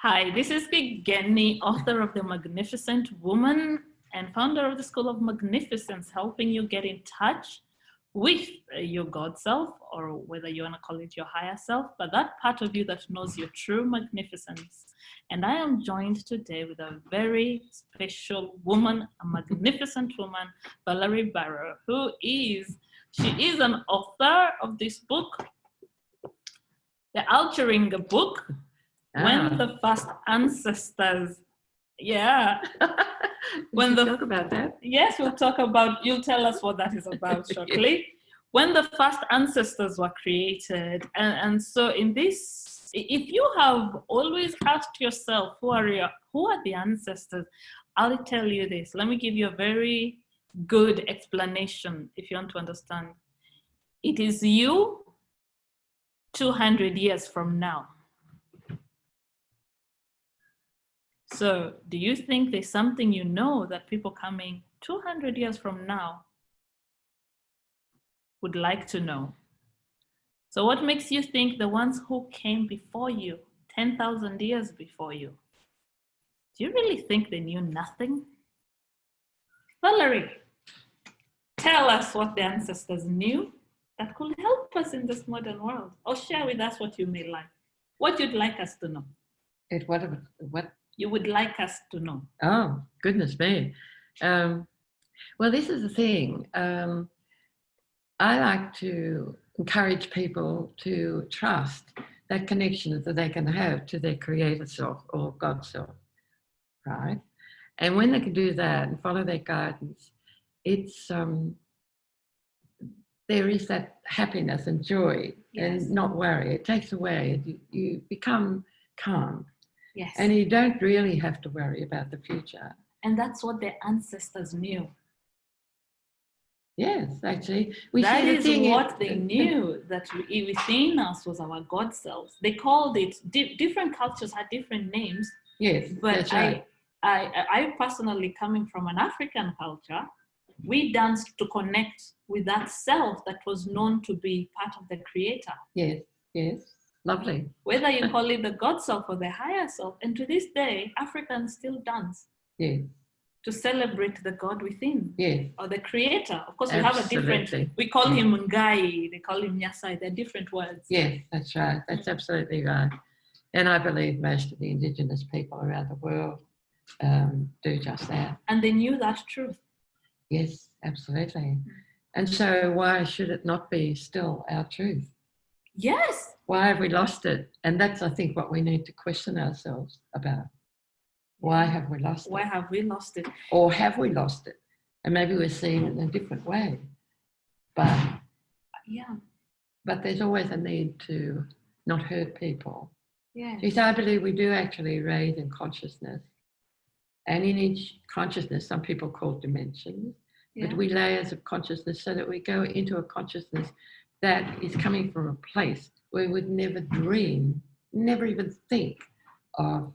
Hi, this is Gigeni, author of The Magnificent Woman and founder of the School of Magnificence, helping you get in touch with your God self, or whether you want to call it your higher self, but that part of you that knows your true magnificence. And I am joined today with a very special woman, a magnificent woman, Valerie Barrow, she is an author of this book, the Alcheringa book, When the First Ancestors, When the talk about that? Yes, we'll talk about, you'll tell us what that is about shortly. When the first ancestors were created. And so in this, if you have always asked yourself, who are the ancestors? I'll tell you this. Let me give you a very good explanation if you want to understand. It is you 200 years from now. So do you think there's something you know that people coming 200 years from now would like to know? So what makes you think the ones who came before you, 10,000 years before you, do you really think they knew nothing? Valerie, tell us what the ancestors knew that could help us in this modern world, or share with us what you may like, what you'd like us to know. What? You would like us to know. Oh, goodness me. Well, this is the thing. I like to encourage people to trust that connection that they can have to their creator self or God self, right? And when they can do that and follow their guidance, it's there is that happiness and joy. Yes. And not worry. It takes away. You become calm. Yes. And you don't really have to worry about the future. And that's what their ancestors knew. Yes, actually. That is what they knew, that within us was our God selves. They called it, different cultures had different names. Yes, but that's right. I personally, coming from an African culture, we danced to connect with that self that was known to be part of the creator. Yes, yes. Lovely. Whether you call it the God self or the higher self. And to this day, Africans still dance. Yes. To celebrate the God within. Yes. Or the creator. Of course, we Absolutely. have a different, we call him Ngai, they call him Nyasai, they're different words. Yes, that's right. That's absolutely right. And I believe most of the Indigenous people around the world do just that. And they knew that truth. Yes, absolutely. And so why should it not be still our truth? Yes. Why have we lost it? And that's, I think, what we need to question ourselves about. Why have we lost it? Why have we lost it? Or have we lost it? And maybe we're seeing it in a different way. But yeah. But there's always a need to not hurt people. Yeah. Because I believe we do actually raise in consciousness. And in each consciousness, some people call dimensions, but we layers of consciousness so that we go into a consciousness that is coming from a place where we would never dream, never even think of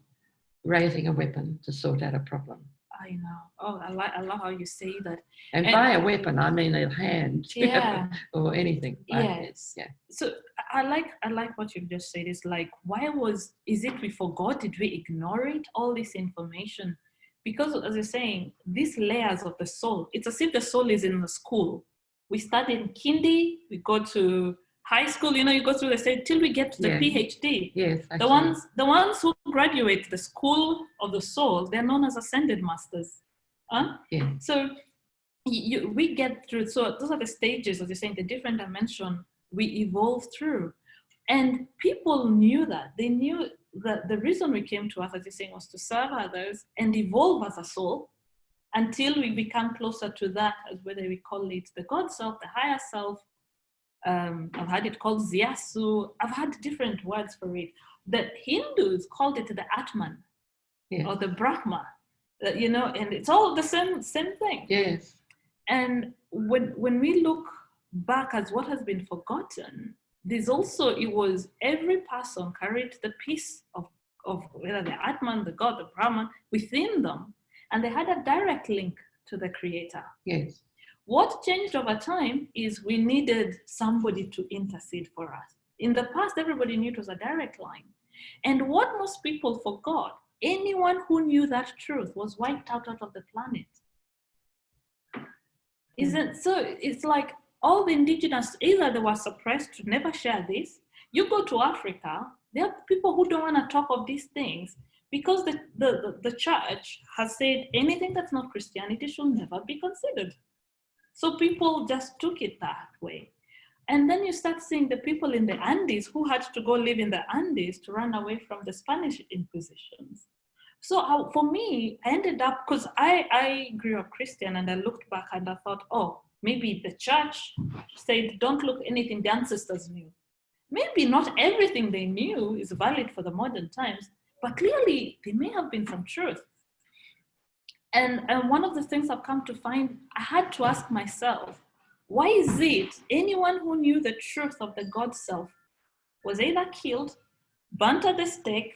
raising a weapon to sort out a problem. I know. Oh, I love how you say that. And by a weapon, I mean a hand, or anything. Yes. Yeah. So I like what you've just said. It's like, is it we forgot? Did we ignore it? All this information, because as you're saying, these layers of the soul. It's as if the soul is in the school. We start in kindy, we go to high school, you go through the stage till we get to the PhD. Yes. Actually. The ones who graduate the school of the soul, they're known as ascended masters. Yeah. So we get through, so those are the stages, as you're saying, the different dimension we evolve through. And people knew that. They knew that the reason we came to earth, as you're saying, was to serve others and evolve as a soul, until we become closer to that, as whether we call it the God self, the higher self. I've had it called Ziasu. I've had different words for it. The Hindus called it the Atman, or the Brahma, and it's all the same thing. Yes. And when we look back as what has been forgotten, there's also, it was every person carried the piece of whether the Atman, the God, the Brahman within them. And they had a direct link to the creator. Yes. What changed over time is we needed somebody to intercede for us. In the past, everybody knew it was a direct line. And what most people forgot, anyone who knew that truth was wiped out of the planet. Isn't so? It's like all the indigenous, either they were suppressed to never share this. You go to Africa, there are people who don't want to talk of these things because the church has said anything that's not Christianity should never be considered. So people just took it that way. And then you start seeing the people in the Andes who had to go live in the Andes to run away from the Spanish Inquisitions. So for me, I ended up, because I grew up Christian, and I looked back and I thought, oh, maybe the church said, don't look anything the ancestors knew. Maybe not everything they knew is valid for the modern times, but clearly there may have been some truth. And one of the things I've come to find, I had to ask myself, why is it anyone who knew the truth of the God self was either killed, burnt at the stake,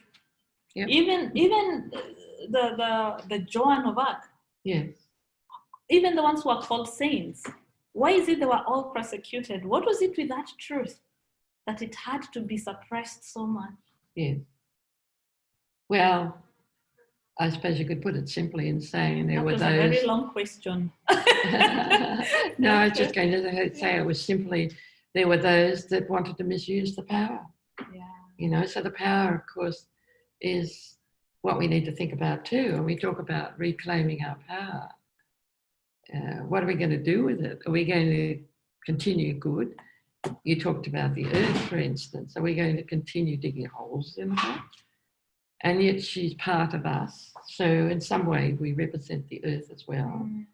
yep. even the Joan of Arc, yes, even the ones who are called saints, why is it they were all persecuted? What was it with that truth that it had to be suppressed so much? Yes. Well, I suppose you could put it simply in saying there were those... That was a very long question. No, I was just going to say it was simply, there were those that wanted to misuse the power. Yeah. You know, so the power, of course, is what we need to think about too. And we talk about reclaiming our power. What are we going to do with it? Are we going to continue good? You talked about the earth, for instance. Are we going to continue digging holes in her? And yet she's part of us. So in some way we represent the earth as well. Mm.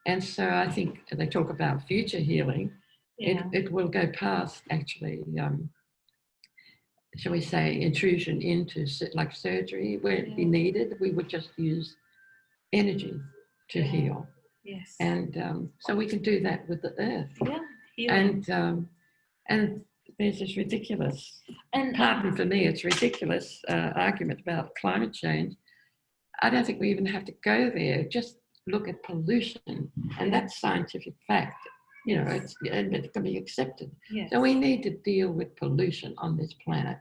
And so I think they talk about future healing. Yeah. It will go past actually, shall we say, intrusion into like surgery where it be needed. We would just use energy to heal. Yes. And so we can do that with the earth. Yeah. Healing. And there's this ridiculous, and pardon for me, it's ridiculous argument about climate change. I don't think we even have to go there. Just look at pollution, and that's scientific fact. You know, it can be accepted. Yes. So we need to deal with pollution on this planet.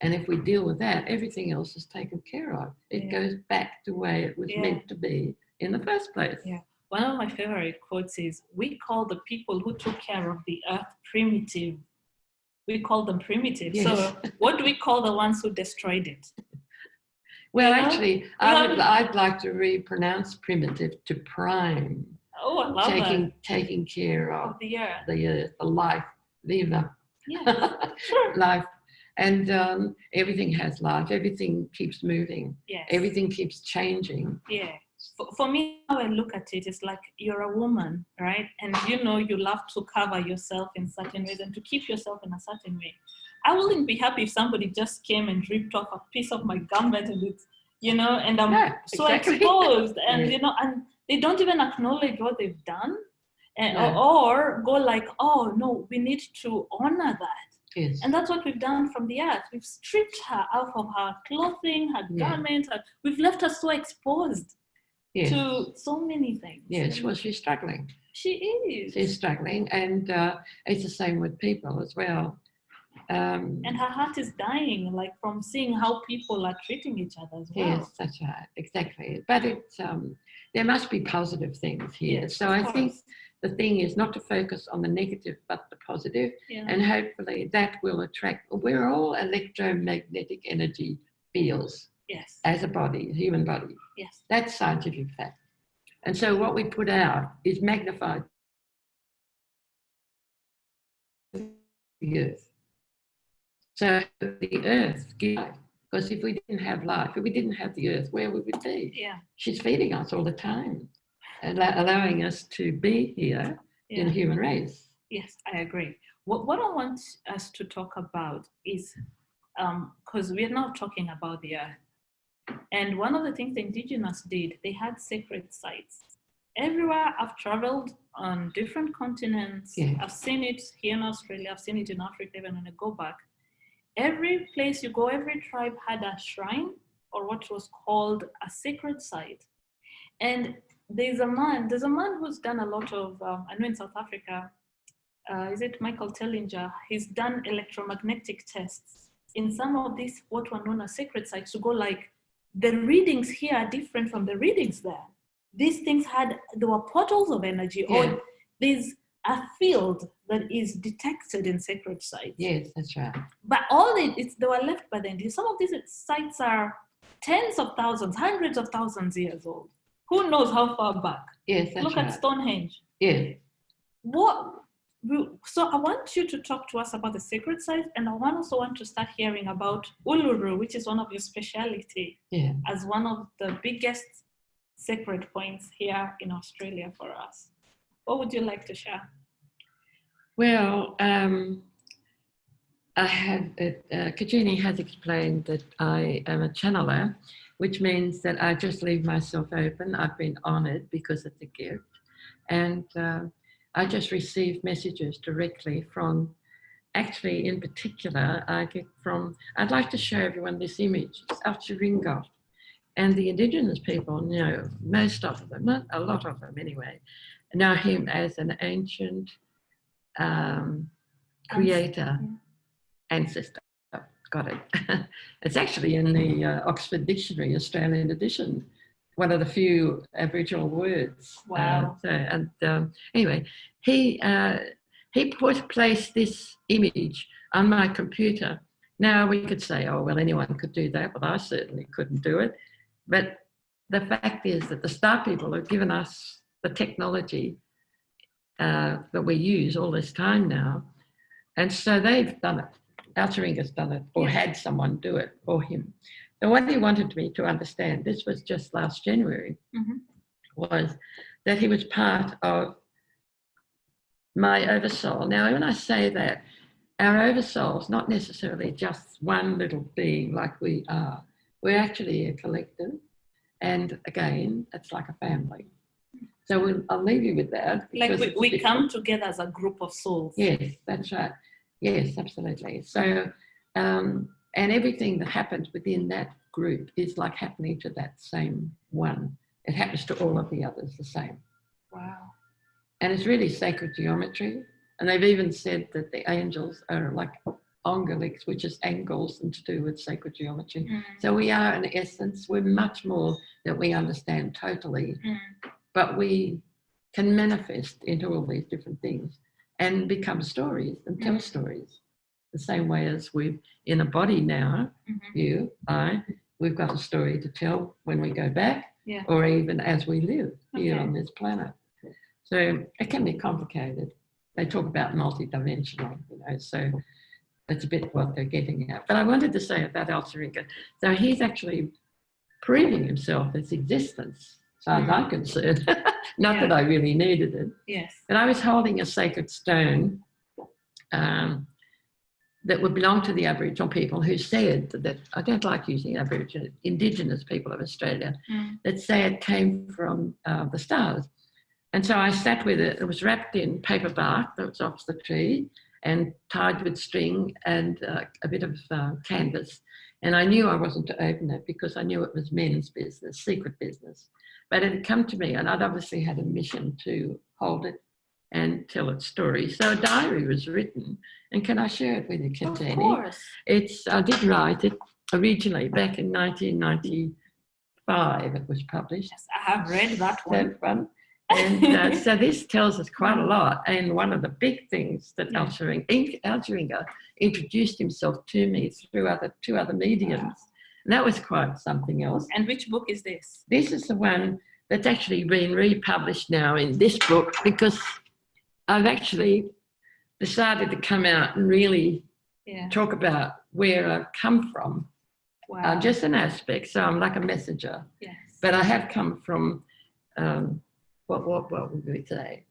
And if we deal with that, everything else is taken care of. It goes back to the way it was meant to be in the first place. Yeah. One of my favorite quotes is, we call the people who took care of the earth primitive. We call them primitive. Yes. So what do we call the ones who destroyed it? Well, actually, I'd like to re-pronounce primitive to prime. Oh, I love that. Taking care of the earth, the life, viva. Yeah, sure. Life. And everything has life. Everything keeps moving. Yes. Everything keeps changing. Yeah. For me, how I look at it is like, you're a woman, right? And you know you love to cover yourself in certain ways and to keep yourself in a certain way. I wouldn't be happy if somebody just came and ripped off a piece of my garment and it's, you know, and I'm so exposed and, you know, and they don't even acknowledge what they've done and, or go like, oh, no, we need to honor that. Yes. And that's what we've done from the earth. We've stripped her out of her clothing, her garment. We've left her so exposed. Yes. To so many things. Yes, well, she's struggling. She is. She's struggling, and it's the same with people as well. And her heart is dying, like from seeing how people are treating each other as well. Yes, that's right, exactly. But there must be positive things here. Yes, so I think the thing is not to focus on the negative, but the positive, and hopefully that will attract. We're all electromagnetic energy fields. Yes. As a body, a human body. Yes. That's scientific fact. And so what we put out is magnified the earth. So the earth gives life. Because if we didn't have life, if we didn't have the earth, where would we be? Yeah. She's feeding us all the time, allowing us to be here in the human race. Yes, I agree. What I want us to talk about is, because we're now talking about the earth. And one of the things the Indigenous did, they had sacred sites. Everywhere I've traveled on different continents, I've seen it here in Australia, I've seen it in Africa, even when I go back. Every place you go, every tribe had a shrine or what was called a sacred site. And there's a man who's done a lot of, I know in South Africa, is it Michael Tellinger? He's done electromagnetic tests in some of these, what were known as sacred sites, to go like, the readings here are different from the readings there. These things there were portals of energy, or there's a field that is detected in sacred sites. Yes, that's right. But they were left by the Indians. Some of these sites are tens of thousands, hundreds of thousands years old. Who knows how far back? Yes, that's Look right. at Stonehenge. Yeah. So I want you to talk to us about the sacred sites, and I also want to start hearing about Uluru, which is one of your speciality, as one of the biggest sacred points here in Australia for us. What would you like to share? Well, Kajini has explained that I am a channeler, which means that I just leave myself open. I've been honoured because it's a gift. And I just receive messages directly from, actually in particular, I'd like to show everyone this image. It's Alcheringa. And the Indigenous people know, most of them, not a lot of them anyway, know him as an ancient creator, ancestor. Got it. It's actually in the Oxford Dictionary, Australian edition, one of the few Aboriginal words. Wow. Anyway, he placed this image on my computer. Now we could say, oh, well, anyone could do that, but I certainly couldn't do it. But the fact is that the Star People have given us the technology that we use all this time now. And so they've done it. Alcheringa's done it, or had someone do it for him. So what he wanted me to understand, this was just last January, was that he was part of my oversoul. Now, when I say that, our oversoul is not necessarily just one little being like we are. We're actually a collective. And again, it's like a family. So I'll leave you with that. Like we come together as a group of souls. Yes, that's right. Yes, absolutely. So, and everything that happens within that group is like happening to that same one. It happens to all of the others the same. Wow. And it's really sacred geometry. And they've even said that the angels are like ongolics, which is angles and to do with sacred geometry. So we are, in essence, we're much more that we understand totally, but we can manifest into all these different things and become stories and tell stories. The same way as we've in a body now, you, I, we've got a story to tell when we go back, or even as we live here on this planet. So it can be complicated. They talk about multidimensional, so that's a bit what they're getting at. But I wanted to say about Alcheringa. So he's actually proving himself, his existence, as far as I'm concerned. Not that I really needed it. Yes. But I was holding a sacred stone that would belong to the Aboriginal people who said that, I don't like using Aboriginal, Indigenous people of Australia, that say it came from the stars. And so I sat with it. It was wrapped in paper bark that was off the tree and tied with string and a bit of canvas. And I knew I wasn't to open it because I knew it was men's business, secret business. But it had come to me, and I'd obviously had a mission to hold it and tell its story. So a diary was written. And can I share it with you, Kajini? Of course. I did write it originally back in 1995. It was published. Yes, I have read that one. And so this tells us quite a lot. And one of the big things that Alcheringa introduced himself to me through two other mediums. And that was quite something else. And which book is this? This is the one that's actually been republished now in this book, because I've actually decided to come out and really talk about where I've come from. Wow. Just an aspect. So I'm like a messenger. Yes. But I have come from... what would we say?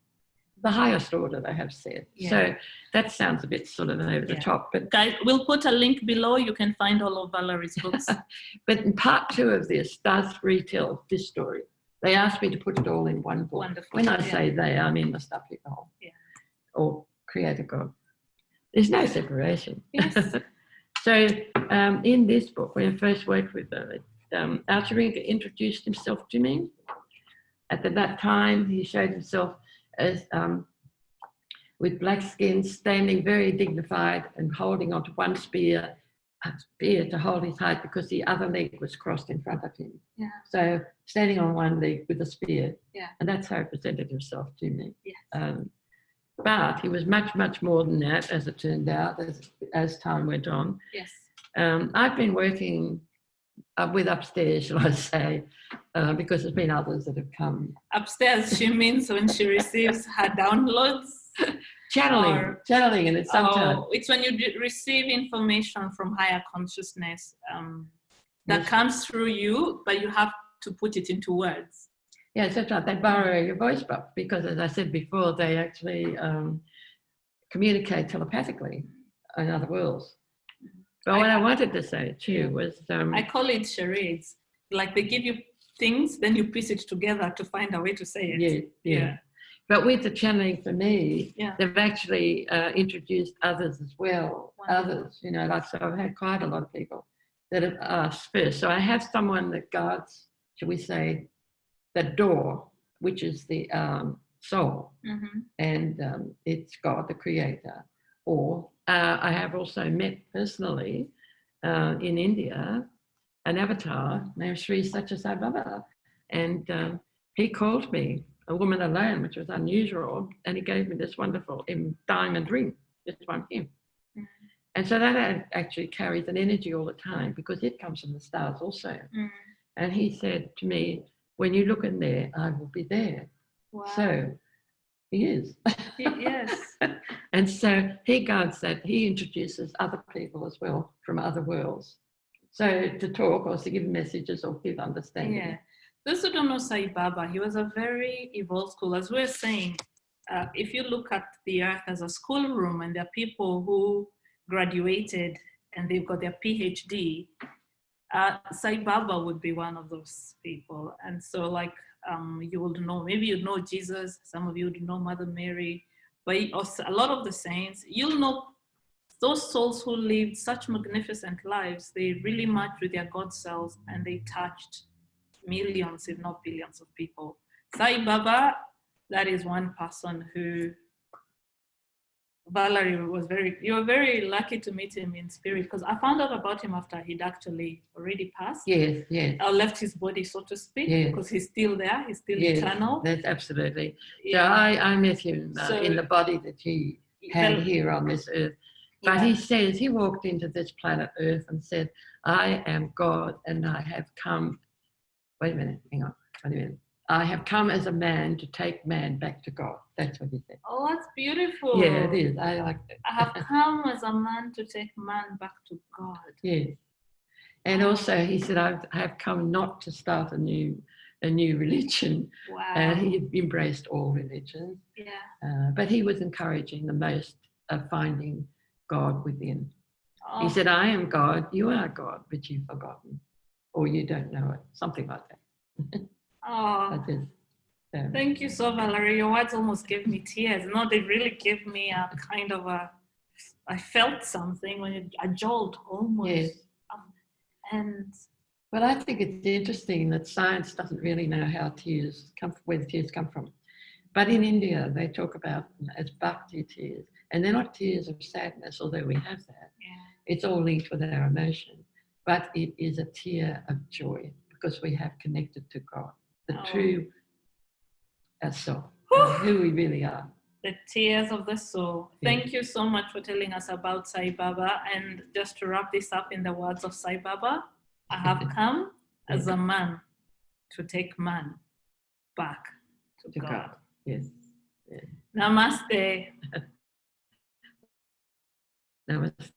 The highest order, they have said. So that sounds a bit sort of over the top. But guys, we'll put a link below. You can find all of Valerie's books. But in part 2 of this does retell this story. They asked me to put it all in one book. Wonderful. When I say they, I mean the Star People or Creator God. There's no separation. Yes. So in this book, when I first worked with them, Alcheringa introduced himself to me. At that time, he showed himself as with black skin, standing very dignified and holding onto one spear, spear to hold his height because the other leg was crossed in front of him. Yeah. So standing on one leg with a spear. Yeah. And that's how he presented himself to me. Yes. But he was much, much more than that, as it turned out, as time went on. Yes. I've been working with upstairs, shall I say, because there's been others that have come. Upstairs, she means when she receives her downloads? Channeling, and it's sometimes. Oh, it's when you receive information from higher consciousness that comes through you, but you have to put it into words. Yes, that's right. They borrow your voice box because, as I said before, they actually communicate telepathically in other worlds. But what I wanted to say too was... I call it charades. Like they give you things, then you piece it together to find a way to say it. Yeah. But with the channeling for me, they've actually introduced others as well. Others, so I've had quite a lot of people that have asked first. So I have someone that guards, shall we say, the door, which is the soul, and it's God, the creator. Or I have also met personally in India an avatar named Sri Satya Sai Baba, and he called me a woman alone, which was unusual, and he gave me this wonderful diamond ring, just one him. And so that actually carries an energy all the time because it comes from the stars also. And he said to me, when you look in there, I will be there. Wow. So he is. Yes. And so he guards that. He introduces other people as well from other worlds. So to talk or to give messages or give understanding. Yeah. Those who don't know Sai Baba, he was a very evolved school. As we're saying, if you look at the earth as a schoolroom and there are people who graduated and they've got their PhD, Sai Baba would be one of those people. And so you would know, maybe you'd know Jesus, some of you would know Mother Mary, but also a lot of the saints, you'll know those souls who lived such magnificent lives. They really matched with their God selves and they touched millions, if not billions of people. Sai Baba, that is one person who Valerie you were very lucky to meet him in spirit, because I found out about him after he'd actually already passed. Yes. I left his body, so to speak, because he's still there, he's still eternal. That's absolutely. So I met him in the body that he had here on this earth. But he says, he walked into this planet Earth and said, I am God and I have come, wait a minute, hang on, wait a minute. I have come as a man to take man back to God. That's what he said. Oh, that's beautiful. Yeah, it is. I like it. I have come as a man to take man back to God. Yes. And also he said, I have come not to start a new religion. Wow. And he embraced all religions. Yeah. But he was encouraging the most of finding God within. Oh. He said, I am God, you are God, but you've forgotten. Or you don't know it. Something like that. Oh, thank you so, Valerie. Your words almost gave me tears. No, they really gave me a kind of I felt something a jolt almost. Yes. Well, I think it's interesting that science doesn't really know how where the tears come from. But in India, they talk about them as bhakti tears. And they're not tears of sadness, although we have that. Yeah. It's all linked with our emotion. But it is a tear of joy because we have connected to God. The true self, who we really are. The tears of the soul. Yeah. Thank you so much for telling us about Sai Baba. And just to wrap this up in the words of Sai Baba, I have come as a man to take man back to God. Yes. Yeah. Namaste. Namaste.